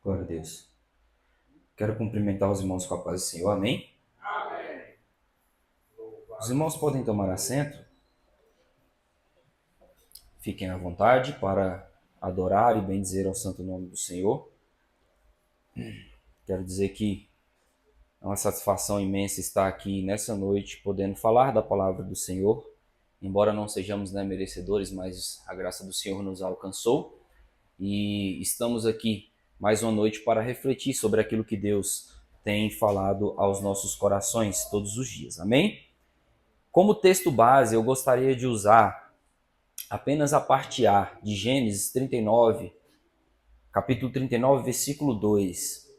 Glória a Deus. Quero cumprimentar os irmãos com a paz do Senhor. Amém? Amém. Os irmãos podem tomar assento. Fiquem à vontade para adorar e bendizer ao santo nome do Senhor. Quero dizer que é uma satisfação imensa estar aqui nessa noite, podendo falar da palavra do Senhor. Embora não sejamos merecedores, mas a graça do Senhor nos alcançou. E estamos aqui mais uma noite para refletir sobre aquilo que Deus tem falado aos nossos corações todos os dias. Amém? Como texto base, eu gostaria de usar apenas a parte A de Gênesis 39, capítulo 39, versículo 2.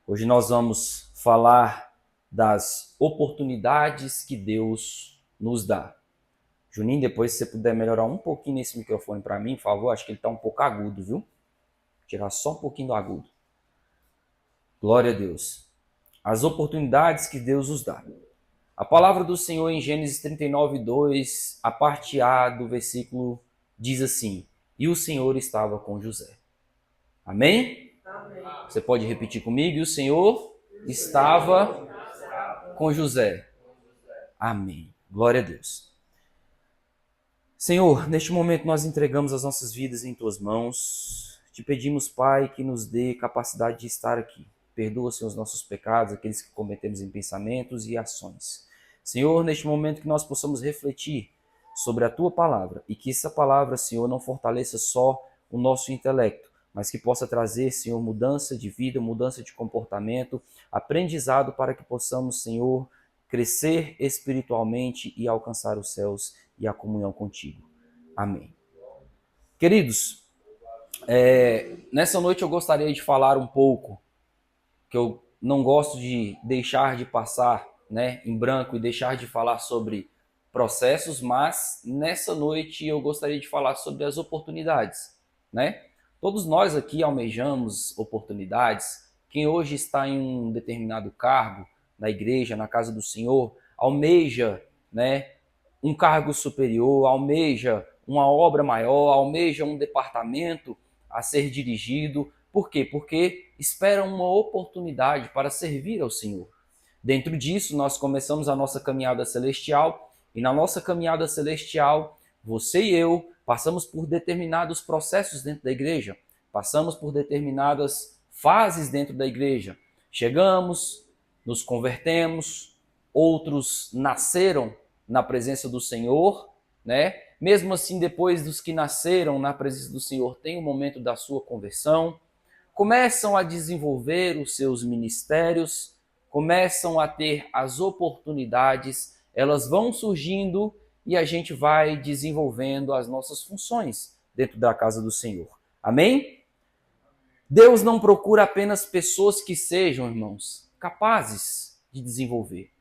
Hoje nós vamos falar das oportunidades que Deus nos dá. Juninho, depois se você puder melhorar um pouquinho nesse microfone para mim, por favor, acho que ele está um pouco agudo, viu? Tirar só um pouquinho do agudo. Glória a Deus. As oportunidades que Deus nos dá. A palavra do Senhor em Gênesis 39, 2, a parte A do versículo diz assim: E o Senhor estava com José. Amém? Amém. Você pode repetir comigo? E o Senhor estava com José. Amém. Glória a Deus. Senhor, neste momento nós entregamos as nossas vidas em Tuas mãos. Te pedimos, Pai, que nos dê capacidade de estar aqui. Perdoa, Senhor, os nossos pecados, aqueles que cometemos em pensamentos e ações. Senhor, neste momento que nós possamos refletir sobre a Tua palavra e que essa palavra, Senhor, não fortaleça só o nosso intelecto, mas que possa trazer, Senhor, mudança de vida, mudança de comportamento, aprendizado para que possamos, Senhor, crescer espiritualmente e alcançar os céus e a comunhão contigo. Amém. Queridos, nessa noite eu gostaria de falar um pouco, que eu não gosto de deixar de passar em branco e deixar de falar sobre processos, mas nessa noite eu gostaria de falar sobre as oportunidades. Todos nós aqui almejamos oportunidades. Quem hoje está em um determinado cargo na igreja, na casa do Senhor, almeja um cargo superior, almeja uma obra maior, almeja um departamento a ser dirigido. Por quê? Porque espera uma oportunidade para servir ao Senhor. Dentro disso, nós começamos a nossa caminhada celestial, e na nossa caminhada celestial, você e eu passamos por determinados processos dentro da igreja, passamos por determinadas fases dentro da igreja. Chegamos, nos convertemos, outros nasceram na presença do Senhor, Mesmo assim, depois dos que nasceram na presença do Senhor, tem o momento da sua conversão, começam a desenvolver os seus ministérios, começam a ter as oportunidades, elas vão surgindo e a gente vai desenvolvendo as nossas funções dentro da casa do Senhor. Amém? Deus não procura apenas pessoas que sejam, irmãos, capazes de desenvolver.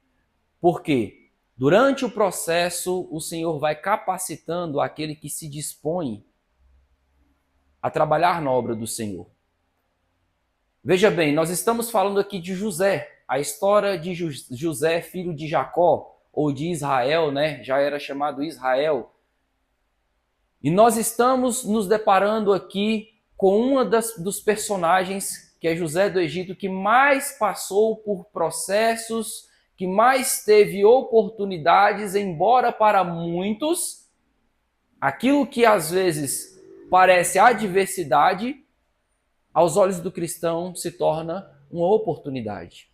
Por quê? Durante o processo, o Senhor vai capacitando aquele que se dispõe a trabalhar na obra do Senhor. Veja bem, nós estamos falando aqui de José, a história de José, filho de Jacó, ou de Israel, já era chamado Israel. E nós estamos nos deparando aqui com uma dos personagens, que é José do Egito, que mais passou por processos, que mais teve oportunidades, embora para muitos, aquilo que às vezes parece adversidade, aos olhos do cristão se torna uma oportunidade.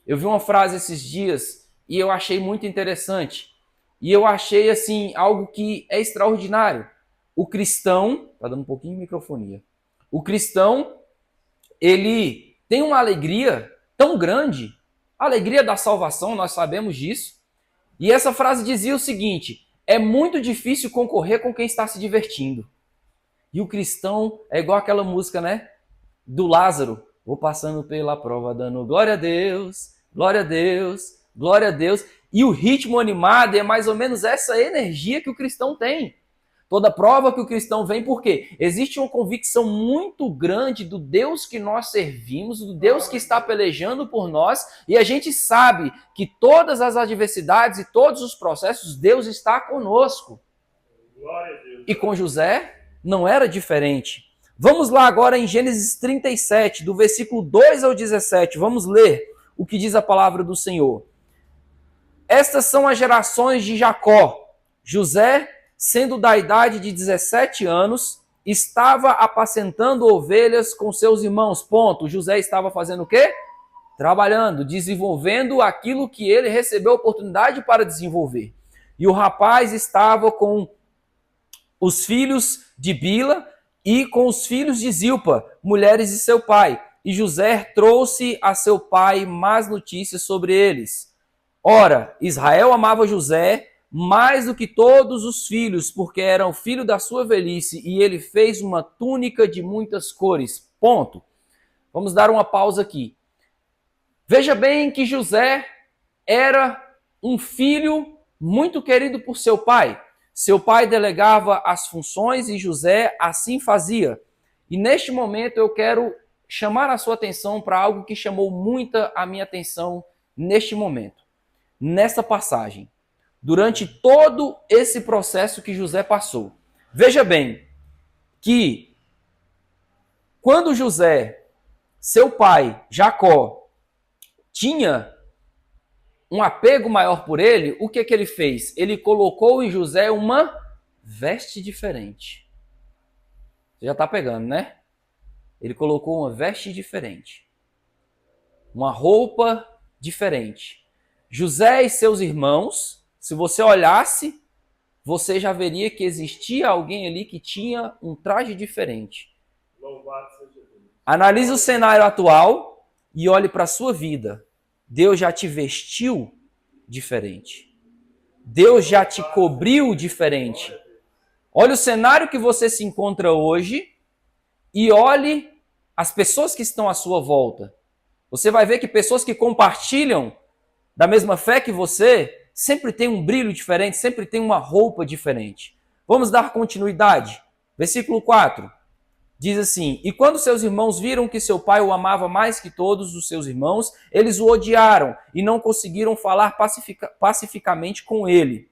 Eu vi uma frase esses dias e eu achei muito interessante. E eu achei assim algo que é extraordinário. O cristão, tá dando um pouquinho de microfonia. O cristão, ele tem uma alegria tão grande, a alegria da salvação, nós sabemos disso. E essa frase dizia o seguinte: é muito difícil concorrer com quem está se divertindo. E o cristão é igual aquela música, do Lázaro. Vou passando pela prova dando glória a Deus, glória a Deus, glória a Deus. E o ritmo animado é mais ou menos essa energia que o cristão tem. Toda prova que o cristão vem, por quê? Existe uma convicção muito grande do Deus que nós servimos, do Deus que está pelejando por nós, e a gente sabe que todas as adversidades e todos os processos, Deus está conosco. Glória a Deus. E com José não era diferente. Vamos lá agora em Gênesis 37, do versículo 2 ao 17. Vamos ler o que diz a palavra do Senhor. Estas são as gerações de Jacó. José, sendo da idade de 17 anos, estava apacentando ovelhas com seus irmãos. Ponto. José estava fazendo o quê? Trabalhando, desenvolvendo aquilo que ele recebeu oportunidade para desenvolver. E o rapaz estava com os filhos de Bila e com os filhos de Zilpa, mulheres de seu pai. E José trouxe a seu pai más notícias sobre eles. Ora, Israel amava José mais do que todos os filhos, porque era o filho da sua velhice, e ele fez uma túnica de muitas cores. Ponto. Vamos dar uma pausa aqui. Veja bem que José era um filho muito querido por seu pai. Seu pai delegava as funções e José assim fazia. E neste momento eu quero chamar a sua atenção para algo que chamou muita a minha atenção neste momento, nessa passagem, durante todo esse processo que José passou. Veja bem que quando José, seu pai, Jacó, tinha um apego maior por ele, o que ele fez? Ele colocou em José uma veste diferente. Você já está pegando, né? Ele colocou uma veste diferente. Uma roupa diferente. José e seus irmãos, se você olhasse, você já veria que existia alguém ali que tinha um traje diferente. Louvado seja Deus. Analise o cenário atual e olhe para a sua vida. Deus já te vestiu diferente. Deus já te cobriu diferente. Olhe o cenário que você se encontra hoje e olhe as pessoas que estão à sua volta. Você vai ver que pessoas que compartilham da mesma fé que você sempre tem um brilho diferente, sempre tem uma roupa diferente. Vamos dar continuidade. Versículo 4. Diz assim: e quando seus irmãos viram que seu pai o amava mais que todos os seus irmãos, eles o odiaram e não conseguiram falar pacificamente com ele.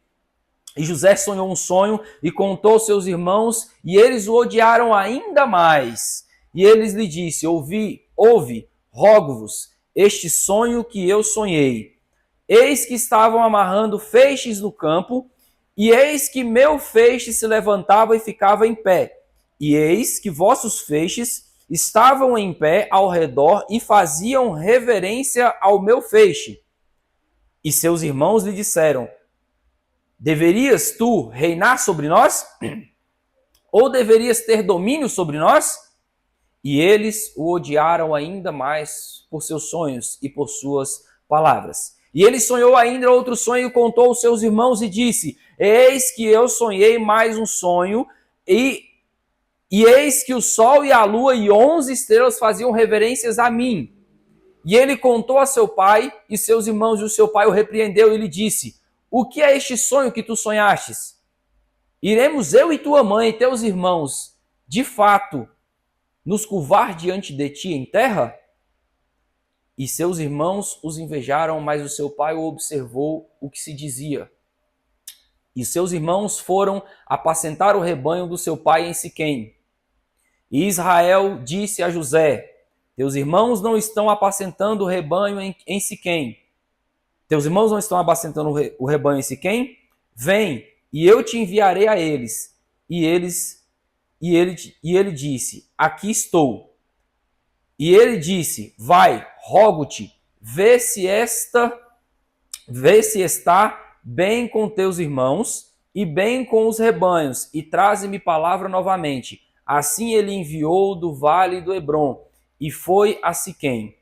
E José sonhou um sonho e contou aos seus irmãos, e eles o odiaram ainda mais. E eles lhe disse: ouve, rogo-vos, este sonho que eu sonhei. Eis que estavam amarrando feixes no campo, e eis que meu feixe se levantava e ficava em pé. E eis que vossos feixes estavam em pé ao redor e faziam reverência ao meu feixe. E seus irmãos lhe disseram: deverias tu reinar sobre nós? Ou deverias ter domínio sobre nós? E eles o odiaram ainda mais por seus sonhos e por suas palavras. E ele sonhou ainda outro sonho e contou aos seus irmãos e disse: eis que eu sonhei mais um sonho, e eis que o sol e a lua e 11 estrelas faziam reverências a mim. E ele contou a seu pai e seus irmãos, e o seu pai o repreendeu e lhe disse: o que é este sonho que tu sonhastes? Iremos eu e tua mãe e teus irmãos, de fato, nos curvar diante de ti em terra? E seus irmãos os invejaram, mas o seu pai observou o que se dizia. E seus irmãos foram apacentar o rebanho do seu pai em Siquém. E Israel disse a José: teus irmãos não estão apacentando o rebanho em Siquém. Teus irmãos não estão apacentando o rebanho em Siquém? Vem, e eu te enviarei a eles. E ele disse: aqui estou. E ele disse: vai, rogo-te, vê se está bem com teus irmãos e bem com os rebanhos, e traze-me palavra novamente. Assim ele enviou do vale do Hebrom, e foi a Siquém.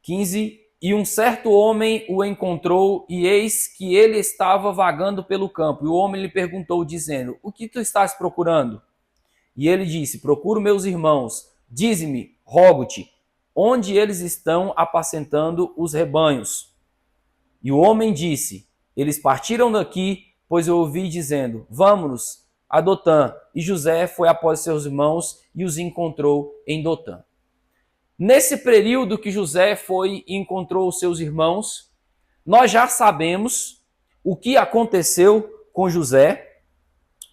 15. E um certo homem o encontrou, e eis que ele estava vagando pelo campo. E o homem lhe perguntou, dizendo: o que tu estás procurando? E ele disse: procuro meus irmãos. Dize-me, rogo-te, onde eles estão apacentando os rebanhos. E o homem disse: eles partiram daqui, pois eu ouvi dizendo: vamos a Dotã. E José foi após seus irmãos e os encontrou em Dotã. Nesse período que José foi e encontrou os seus irmãos, nós já sabemos o que aconteceu com José.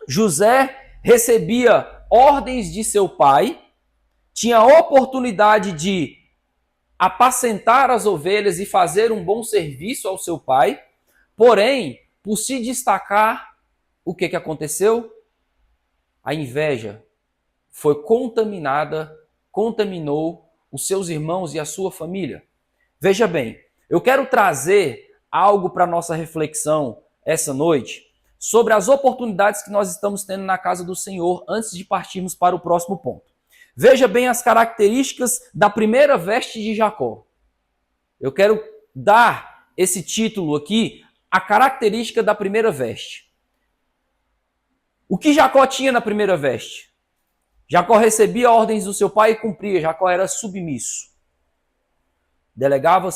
José recebia ordens de seu pai, tinha a oportunidade de apacentar as ovelhas e fazer um bom serviço ao seu pai, porém, por se destacar, o que aconteceu? A inveja foi contaminou os seus irmãos e a sua família. Veja bem, eu quero trazer algo para a nossa reflexão essa noite sobre as oportunidades que nós estamos tendo na casa do Senhor antes de partirmos para o próximo ponto. Veja bem as características da primeira veste de Jacó. Eu quero dar esse título aqui, a característica da primeira veste. O que Jacó tinha na primeira veste? Jacó recebia ordens do seu pai e cumpria. Jacó era submisso. Delegava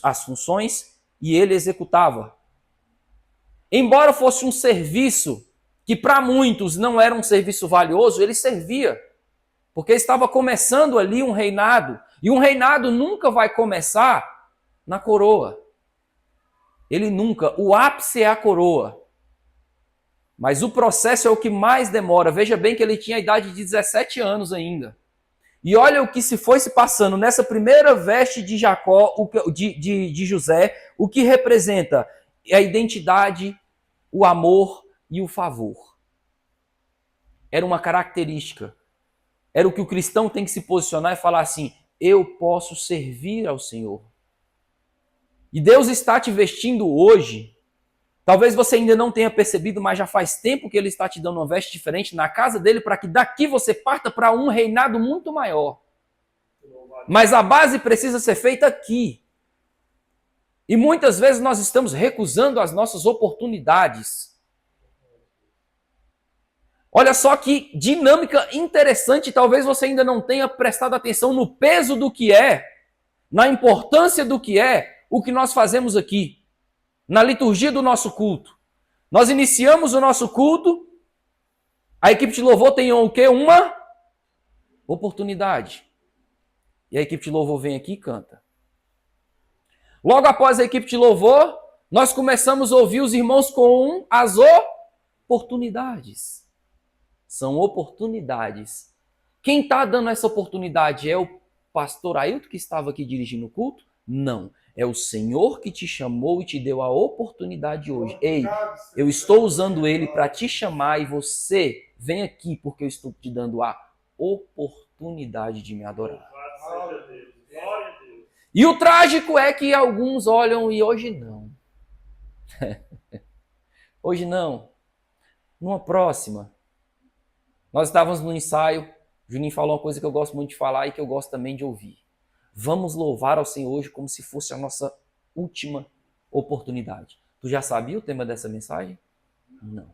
as funções e ele executava. Embora fosse um serviço que para muitos não era um serviço valioso, ele servia. Porque estava começando ali um reinado. E um reinado nunca vai começar na coroa. Ele nunca. O ápice é a coroa. Mas o processo é o que mais demora. Veja bem que ele tinha a idade de 17 anos ainda. E olha o que se foi se passando nessa primeira veste de Jacó, de José, o que representa a identidade, o amor e o favor. Era uma característica. Era o que o cristão tem que se posicionar e falar assim, eu posso servir ao Senhor. E Deus está te vestindo hoje. Talvez você ainda não tenha percebido, mas já faz tempo que Ele está te dando uma veste diferente na casa dele para que daqui você parta para um reinado muito maior. Mas a base precisa ser feita aqui. E muitas vezes nós estamos recusando as nossas oportunidades. Olha só que dinâmica interessante, talvez você ainda não tenha prestado atenção no peso do que é, na importância do que é o que nós fazemos aqui, na liturgia do nosso culto. Nós iniciamos o nosso culto, a equipe de louvor tem o quê? Uma oportunidade. E a equipe de louvor vem aqui e canta. Logo após a equipe de louvor, nós começamos a ouvir os irmãos com as oportunidades. São oportunidades. Quem está dando essa oportunidade é o pastor Ailton que estava aqui dirigindo o culto? Não. É o Senhor que te chamou e te deu a oportunidade hoje. Ei, eu estou usando ele para te chamar e você vem aqui porque eu estou te dando a oportunidade de me adorar. E o trágico é que alguns olham e hoje não. Hoje não. Numa próxima. Nós estávamos no ensaio, Juninho falou uma coisa que eu gosto muito de falar e que eu gosto também de ouvir. Vamos louvar ao Senhor hoje como se fosse a nossa última oportunidade. Tu já sabia o tema dessa mensagem? Não.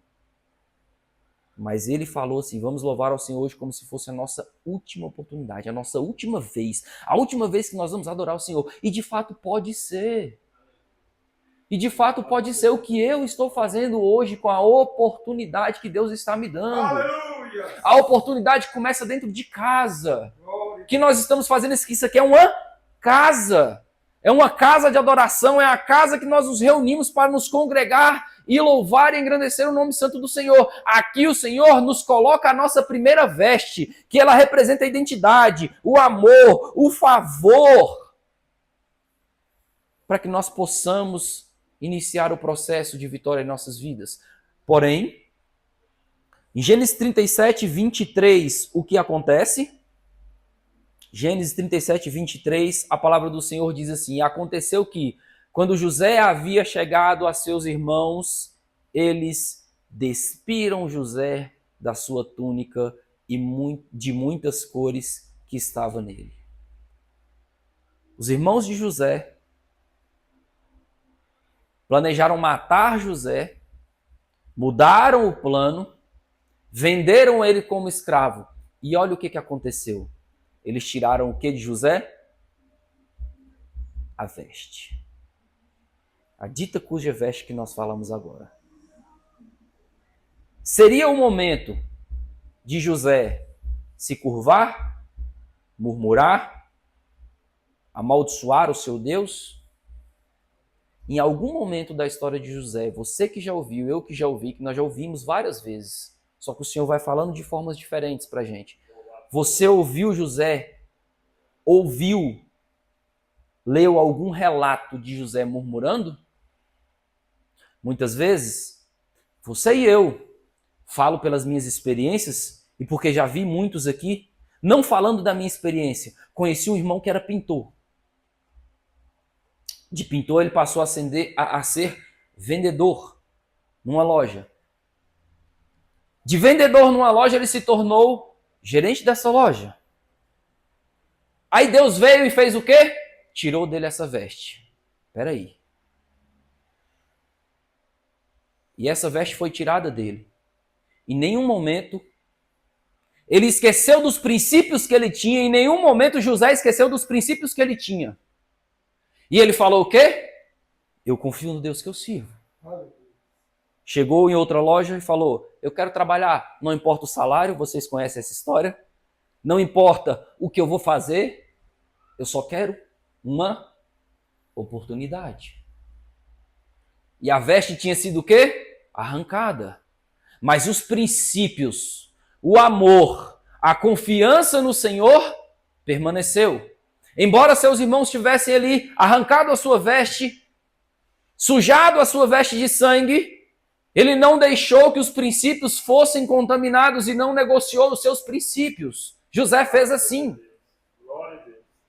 Mas ele falou assim, vamos louvar ao Senhor hoje como se fosse a nossa última oportunidade, a nossa última vez. A última vez que nós vamos adorar o Senhor. E de fato pode ser. E de fato pode ser o que eu estou fazendo hoje com a oportunidade que Deus está me dando. Aleluia! A oportunidade começa dentro de casa. O que nós estamos fazendo isso aqui é uma casa. É uma casa de adoração, é a casa que nós nos reunimos para nos congregar e louvar e engrandecer o nome santo do Senhor. Aqui o Senhor nos coloca a nossa primeira veste, que ela representa a identidade, o amor, o favor, para que nós possamos iniciar o processo de vitória em nossas vidas. Porém, em Gênesis 37, 23, o que acontece? Gênesis 37, 23, a palavra do Senhor diz assim, aconteceu que, quando José havia chegado a seus irmãos, eles despiram José da sua túnica e de muitas cores que estava nele. Os irmãos de José planejaram matar José, mudaram o plano, venderam ele como escravo. E olha o que aconteceu. Eles tiraram o que de José? A veste. A dita cuja veste que nós falamos agora. Seria o momento de José se curvar, murmurar, amaldiçoar o seu Deus? Em algum momento da história de José, você que já ouviu, eu que já ouvi, que nós já ouvimos várias vezes, Só que o Senhor vai falando de formas diferentes para a gente. Você ouviu José? Leu algum relato de José murmurando? Muitas vezes, você e eu, falo pelas minhas experiências, e porque já vi muitos aqui, não falando da minha experiência, conheci um irmão que era pintor. De pintor ele passou a ser vendedor numa loja. De vendedor numa loja ele se tornou gerente dessa loja. Aí Deus veio e fez o quê? Tirou dele essa veste. Espera aí. E essa veste foi tirada dele. Em nenhum momento ele esqueceu dos princípios que ele tinha. Em nenhum momento José esqueceu dos princípios que ele tinha. E ele falou o quê? Eu confio no Deus que eu sirvo. Chegou em outra loja e falou, eu quero trabalhar, não importa o salário, vocês conhecem essa história, não importa o que eu vou fazer, eu só quero uma oportunidade. E a veste tinha sido o quê? Arrancada. Mas os princípios, o amor, a confiança no Senhor permaneceu. Embora seus irmãos tivessem ali arrancado a sua veste, sujado a sua veste de sangue, ele não deixou que os princípios fossem contaminados e não negociou os seus princípios. José fez assim.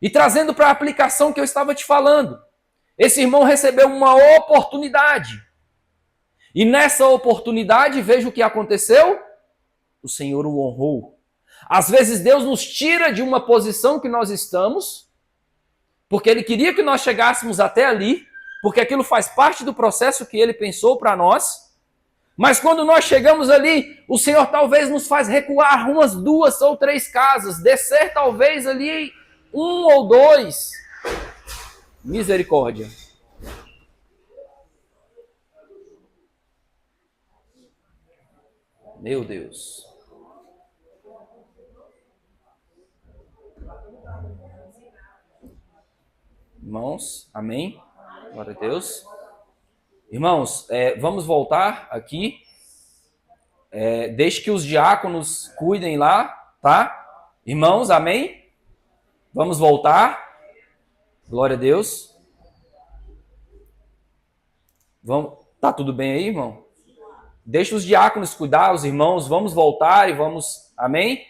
E trazendo para a aplicação que eu estava te falando, esse irmão recebeu uma oportunidade. E nessa oportunidade, veja o que aconteceu. O Senhor o honrou. Às vezes Deus nos tira de uma posição que nós estamos, porque Ele queria que nós chegássemos até ali, porque aquilo faz parte do processo que Ele pensou para nós. Mas quando nós chegamos ali, o Senhor talvez nos faz recuar umas 2 ou 3 casas, descer talvez ali 1 ou 2. Misericórdia. Meu Deus. Irmãos, amém? Glória a Deus. Irmãos, vamos voltar aqui. Deixe que os diáconos cuidem lá, tá? Irmãos, amém? Vamos voltar. Glória a Deus. Tá tudo bem aí, irmão? Deixa os diáconos cuidar, os irmãos, vamos voltar e vamos, amém?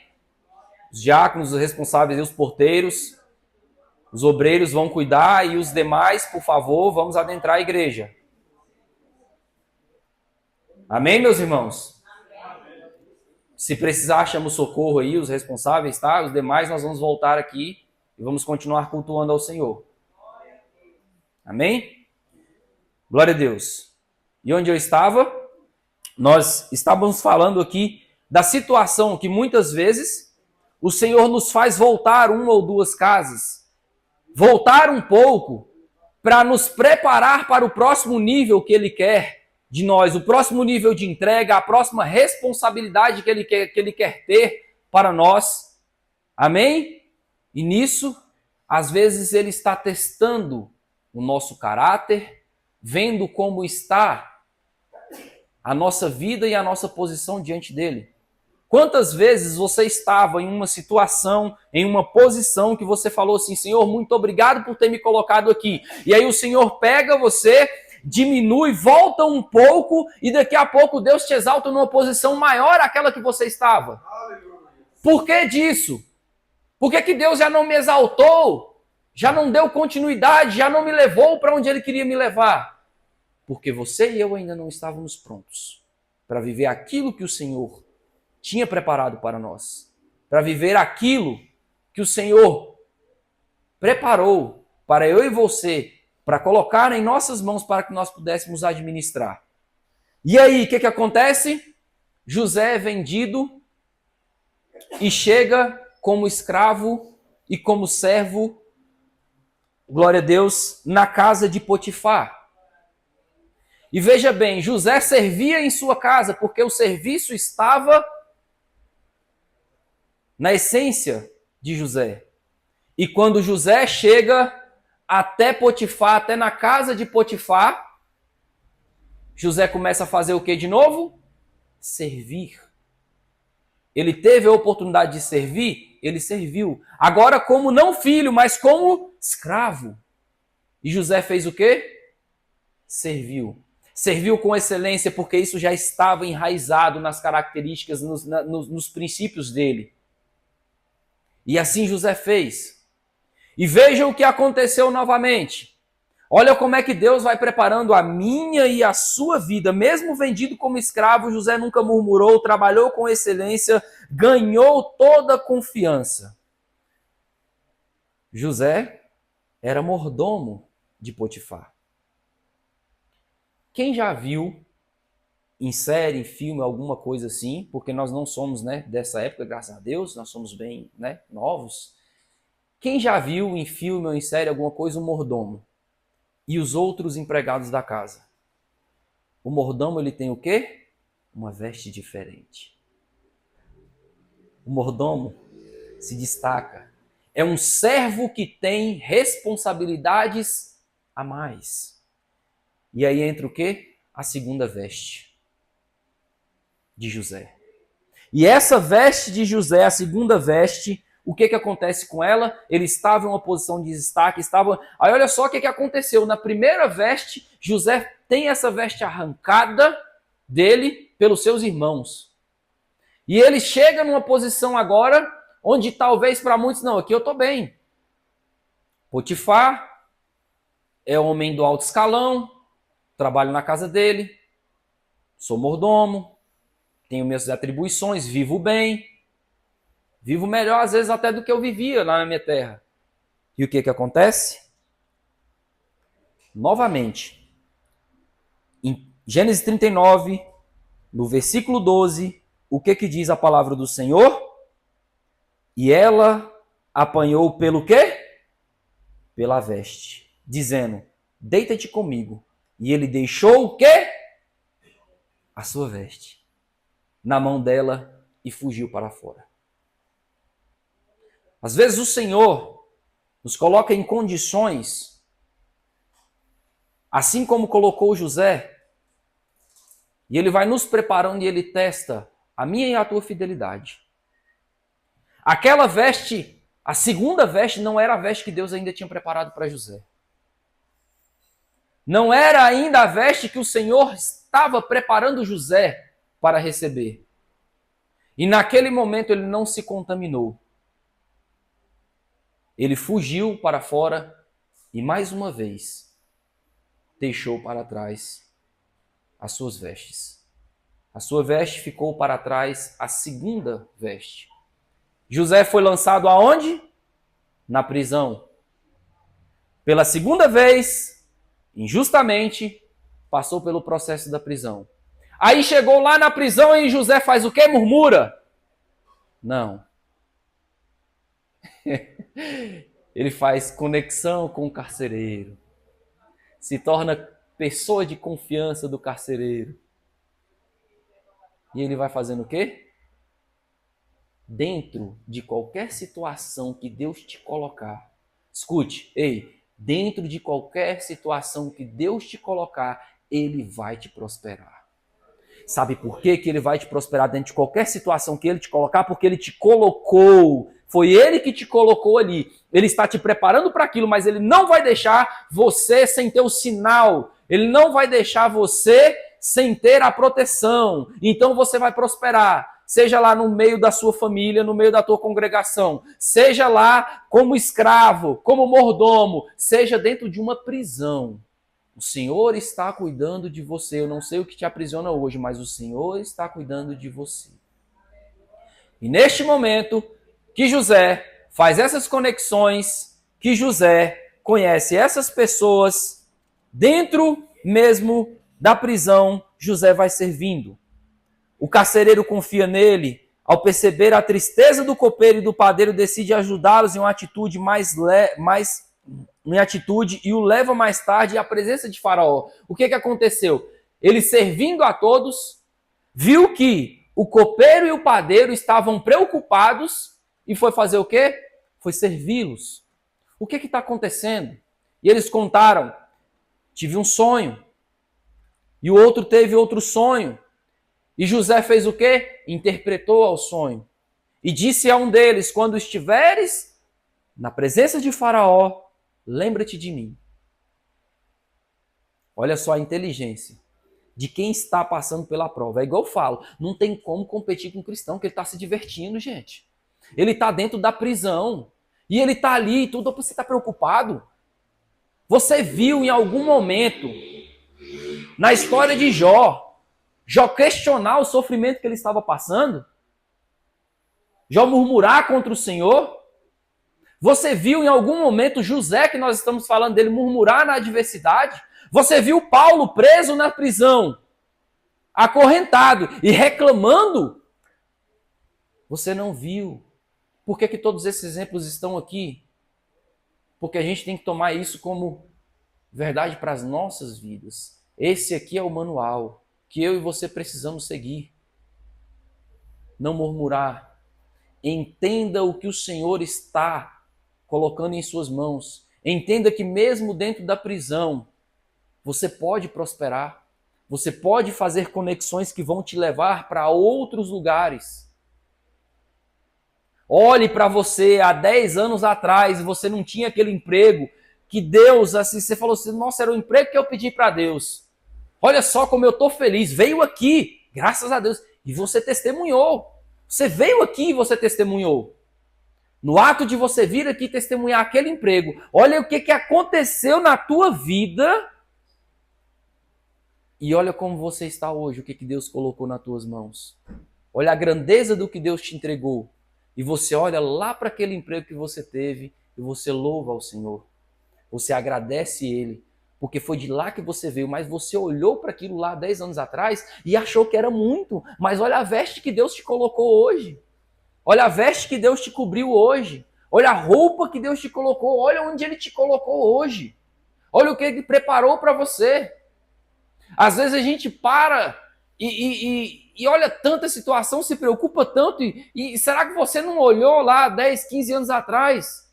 Os diáconos, os responsáveis e os porteiros, os obreiros vão cuidar e os demais, por favor, vamos adentrar a igreja. Amém, meus irmãos? Se precisar, chama o socorro aí, os responsáveis, tá? Os demais nós vamos voltar aqui e vamos continuar cultuando ao Senhor. Amém? Glória a Deus. E onde eu estava? Nós estávamos falando aqui da situação que muitas vezes o Senhor nos faz voltar 1 ou 2 casas, voltar um pouco para nos preparar para o próximo nível que Ele quer de nós, o próximo nível de entrega, a próxima responsabilidade que Ele quer ter para nós. Amém? E nisso, às vezes Ele está testando o nosso caráter, vendo como está a nossa vida e a nossa posição diante dele. Quantas vezes você estava em uma situação, em uma posição que você falou assim, Senhor, muito obrigado por ter me colocado aqui. E aí o Senhor pega você, diminui, volta um pouco e daqui a pouco Deus te exalta numa posição maior àquela que você estava. Por que disso? Por que Deus já não me exaltou? Já não deu continuidade, já não me levou para onde Ele queria me levar? Porque você e eu ainda não estávamos prontos para viver aquilo que o Senhor tinha preparado para nós. Para viver aquilo que o Senhor preparou para eu e você, para colocar em nossas mãos para que nós pudéssemos administrar. E aí, o que acontece? José é vendido e chega como escravo e como servo, glória a Deus, na casa de Potifar. E veja bem, José servia em sua casa porque o serviço estava na essência de José. E quando José chega até Potifar, até na casa de Potifar, José começa a fazer o que de novo? Servir. Ele teve a oportunidade de servir, ele serviu. Agora como não filho, mas como escravo. E José fez o quê? Serviu. Serviu com excelência porque isso já estava enraizado nas características, nos princípios dele. E assim José fez. E veja o que aconteceu novamente. Olha como é que Deus vai preparando a minha e a sua vida. Mesmo vendido como escravo, José nunca murmurou, trabalhou com excelência, ganhou toda a confiança. José era mordomo de Potifar. Quem já viu em série, em filme, alguma coisa assim, porque nós não somos, né, dessa época, graças a Deus, nós somos bem, né, novos. Quem já viu em filme ou em série alguma coisa, um mordomo? E os outros empregados da casa? O mordomo, ele tem o quê? Uma veste diferente. O mordomo se destaca. É um servo que tem responsabilidades a mais. E aí entra o quê? A segunda veste de José. E essa veste de José, a segunda veste, o que acontece com ela? Ele estava em uma posição de destaque, estava... Aí olha só o que aconteceu. Na primeira veste, José tem essa veste arrancada dele pelos seus irmãos. E ele chega numa posição agora onde talvez para muitos, não, aqui eu estou bem. Potifar é homem do alto escalão, trabalho na casa dele, sou mordomo, tenho minhas atribuições, vivo bem, vivo melhor às vezes até do que eu vivia lá na minha terra. E o que acontece? Novamente, em Gênesis 39, no versículo 12, o que diz a palavra do Senhor? E ela apanhou pelo quê? Pela veste, dizendo, deita-te comigo. E ele deixou o quê? A sua veste na mão dela e fugiu para fora. Às vezes o Senhor nos coloca em condições, assim como colocou José, e ele vai nos preparando e ele testa a minha e a tua fidelidade. Aquela veste, a segunda veste, não era a veste que Deus ainda tinha preparado para José. Não era ainda a veste que o Senhor estava preparando José para receber. E naquele momento ele não se contaminou. Ele fugiu para fora e mais uma vez deixou para trás as suas vestes. A sua veste ficou para trás, a segunda veste. José foi lançado aonde? Na prisão. Pela segunda vez, injustamente, passou pelo processo da prisão. Aí chegou lá na prisão e José faz o quê? Murmura? Não. Ele faz conexão com o carcereiro. Se torna pessoa de confiança do carcereiro. E ele vai fazendo o quê? Dentro de qualquer situação que Deus te colocar. Escute, dentro de qualquer situação que Deus te colocar, Ele vai te prosperar. Sabe por quê que Ele vai te prosperar dentro de qualquer situação que Ele te colocar? Porque Ele te colocou. Foi Ele que te colocou ali. Ele está te preparando para aquilo, mas Ele não vai deixar você sem ter o sinal. Ele não vai deixar você sem ter a proteção. Então você vai prosperar. Seja lá no meio da sua família, no meio da tua congregação. Seja lá como escravo, como mordomo. Seja dentro de uma prisão. O Senhor está cuidando de você. Eu não sei o que te aprisiona hoje, mas o Senhor está cuidando de você. E neste momento que José faz essas conexões, que José conhece essas pessoas, dentro mesmo da prisão, José vai servindo. O carcereiro confia nele. Ao perceber a tristeza do copeiro e do padeiro, decide ajudá-los em uma atitude e o leva mais tarde à presença de Faraó. O que aconteceu? Ele, servindo a todos, viu que o copeiro e o padeiro estavam preocupados e foi fazer o quê? Foi servi-los. O que está acontecendo? E eles contaram, tive um sonho. E o outro teve outro sonho. E José fez o quê? Interpretou ao sonho. E disse a um deles: quando estiveres na presença de Faraó, lembra-te de mim. Olha só a inteligência de quem está passando pela prova. É igual eu falo, não tem como competir com um cristão, que ele está se divertindo, gente. Ele está dentro da prisão. E ele está ali e tudo, você está preocupado? Você viu em algum momento, na história de Jó questionar o sofrimento que ele estava passando? Jó murmurar contra o Senhor? Você viu em algum momento José, que nós estamos falando dele, murmurar na adversidade? Você viu Paulo preso na prisão, acorrentado e reclamando? Você não viu. Por que todos esses exemplos estão aqui? Porque a gente tem que tomar isso como verdade para as nossas vidas. Esse aqui é o manual que eu e você precisamos seguir. Não murmurar. Entenda o que o Senhor está colocando em suas mãos. Entenda que mesmo dentro da prisão, você pode prosperar. Você pode fazer conexões que vão te levar para outros lugares. Olhe para você há 10 anos atrás, você não tinha aquele emprego que Deus, assim, você falou assim, nossa, era o emprego que eu pedi para Deus. Olha só como eu estou feliz, veio aqui, graças a Deus. E você testemunhou. Você veio aqui e você testemunhou. No ato de você vir aqui testemunhar aquele emprego, olha o que aconteceu na tua vida e olha como você está hoje, o que Deus colocou nas tuas mãos. Olha a grandeza do que Deus te entregou. E você olha lá para aquele emprego que você teve e você louva ao Senhor. Você agradece Ele, porque foi de lá que você veio, mas você olhou para aquilo lá 10 anos atrás e achou que era muito. Mas olha a veste que Deus te colocou hoje. Olha a veste que Deus te cobriu hoje. Olha a roupa que Deus te colocou. Olha onde Ele te colocou hoje. Olha o que Ele preparou para você. Às vezes a gente para e olha tanta situação, se preocupa tanto. E será que você não olhou lá 10, 15 anos atrás?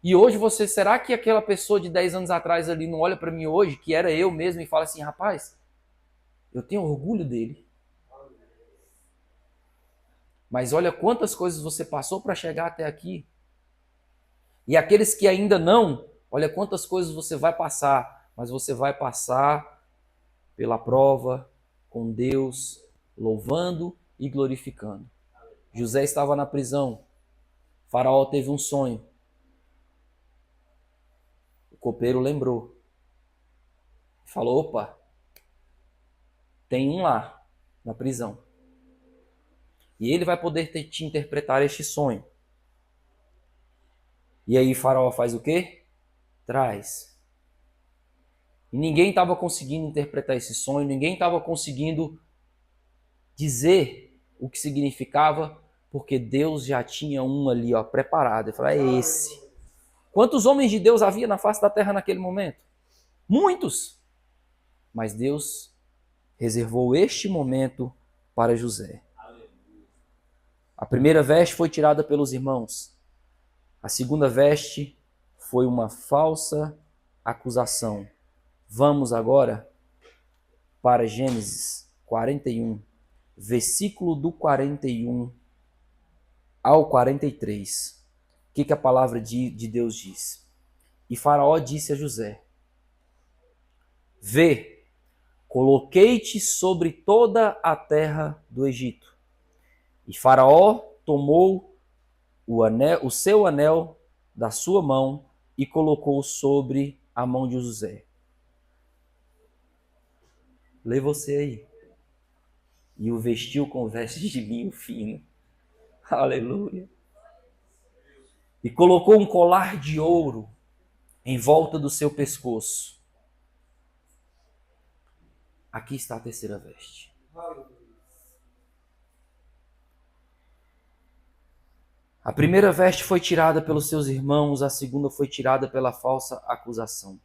E hoje você, será que aquela pessoa de 10 anos atrás ali não olha para mim hoje, que era eu mesmo, e fala assim, rapaz, eu tenho orgulho dele. Mas olha quantas coisas você passou para chegar até aqui. E aqueles que ainda não, olha quantas coisas você vai passar, mas você vai passar pela prova, com Deus, louvando e glorificando. José estava na prisão, Faraó teve um sonho. O copeiro lembrou. Falou, opa, tem um lá, na prisão. E ele vai poder te interpretar este sonho. E aí Faraó faz o quê? Traz. E ninguém estava conseguindo interpretar esse sonho, ninguém estava conseguindo dizer o que significava, porque Deus já tinha um ali, ó, preparado. Ele falou, é esse. Quantos homens de Deus havia na face da terra naquele momento? Muitos. Mas Deus reservou este momento para José. A primeira veste foi tirada pelos irmãos. A segunda veste foi uma falsa acusação. Vamos agora para Gênesis 41, versículo do 41 ao 43. O que a palavra de Deus diz? E Faraó disse a José, vê, coloquei-te sobre toda a terra do Egito. E Faraó tomou o seu anel da sua mão e colocou sobre a mão de José. Lê você aí. E o vestiu com vestes de linho fino. Aleluia. E colocou um colar de ouro em volta do seu pescoço. Aqui está a terceira veste. A primeira veste foi tirada pelos seus irmãos, a segunda foi tirada pela falsa acusação.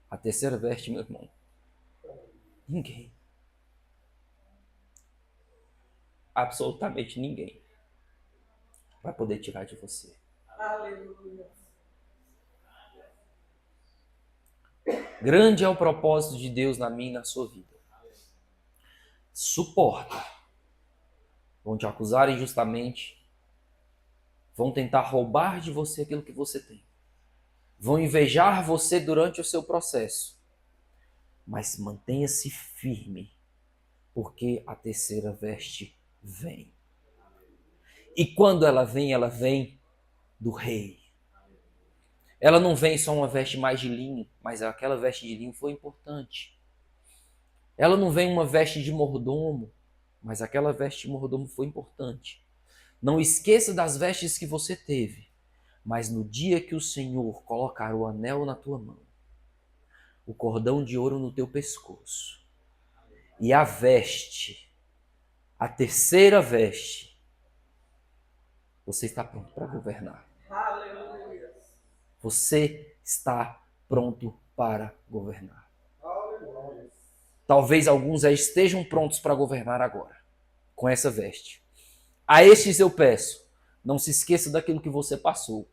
A terceira veste, meu irmão, ninguém, absolutamente ninguém, vai poder tirar de você. Aleluia. Grande é o propósito de Deus na minha e na sua vida. Suporta. Vão te acusar injustamente. Vão tentar roubar de você aquilo que você tem. Vão invejar você durante o seu processo. Mas mantenha-se firme, porque a terceira veste vem. E quando ela vem do rei. Ela não vem só uma veste mais de linho, mas aquela veste de linho foi importante. Ela não vem uma veste de mordomo, mas aquela veste de mordomo foi importante. Não esqueça das vestes que você teve, mas no dia que o Senhor colocar o anel na tua mão, o cordão de ouro no teu pescoço e a veste, a terceira veste, você está pronto para governar. Aleluia. Você está pronto para governar. Talvez alguns já estejam prontos para governar agora, com essa veste. A estes eu peço, não se esqueça daquilo que você passou.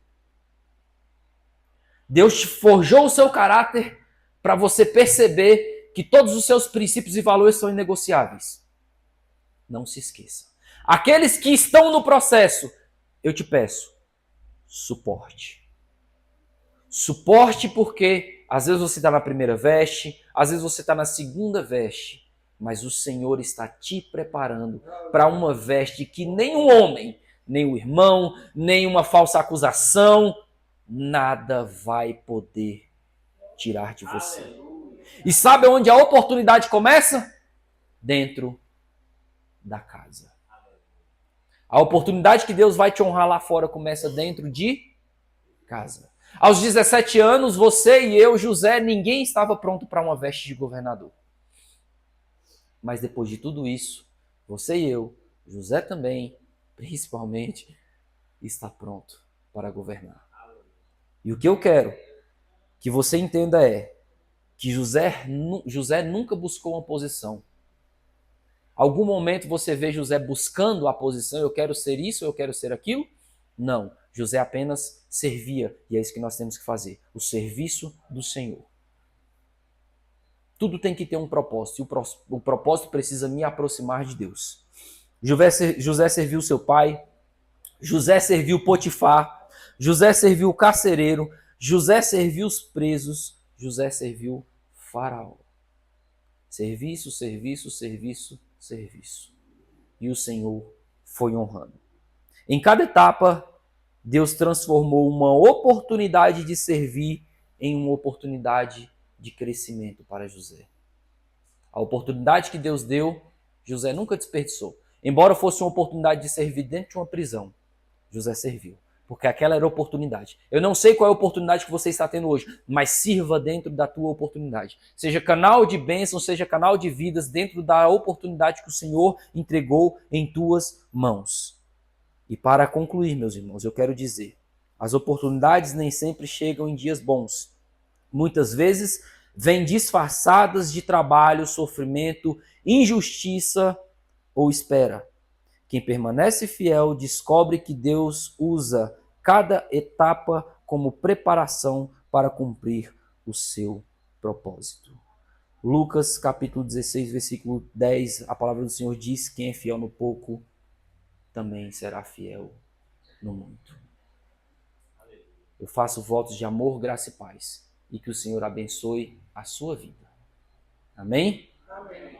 Deus te forjou o seu caráter para você perceber que todos os seus princípios e valores são inegociáveis. Não se esqueça. Aqueles que estão no processo, eu te peço, suporte. Suporte porque às vezes você está na primeira veste, às vezes você está na segunda veste, mas o Senhor está te preparando para uma veste que nem um homem, nem o irmão, nem uma falsa acusação, nada vai poder tirar de você. E sabe onde a oportunidade começa? Dentro da casa. A oportunidade que Deus vai te honrar lá fora começa dentro de casa. Aos 17 anos, você e eu, José, ninguém estava pronto para uma veste de governador. Mas depois de tudo isso, você e eu, José também, principalmente, está pronto para governar. E o que eu quero que você entenda é que José nunca buscou uma posição. Algum momento você vê José buscando a posição, eu quero ser isso, eu quero ser aquilo? Não, José apenas servia, e é isso que nós temos que fazer, o serviço do Senhor. Tudo tem que ter um propósito, e o propósito precisa me aproximar de Deus. José serviu seu pai, José serviu Potifar, José serviu o carcereiro, José serviu os presos, José serviu Faraó. Serviço, serviço, serviço, serviço. E o Senhor foi honrando. Em cada etapa, Deus transformou uma oportunidade de servir em uma oportunidade de crescimento para José. A oportunidade que Deus deu, José nunca desperdiçou. Embora fosse uma oportunidade de servir dentro de uma prisão, José serviu. Porque aquela era a oportunidade. Eu não sei qual é a oportunidade que você está tendo hoje, mas sirva dentro da tua oportunidade. Seja canal de bênção, seja canal de vidas dentro da oportunidade que o Senhor entregou em tuas mãos. E para concluir, meus irmãos, eu quero dizer, as oportunidades nem sempre chegam em dias bons. Muitas vezes vêm disfarçadas de trabalho, sofrimento, injustiça ou espera. Quem permanece fiel descobre que Deus usa cada etapa como preparação para cumprir o seu propósito. Lucas capítulo 16, versículo 10, a palavra do Senhor diz: quem é fiel no pouco, também será fiel no muito. Eu faço votos de amor, graça e paz, e que o Senhor abençoe a sua vida. Amém? Amém.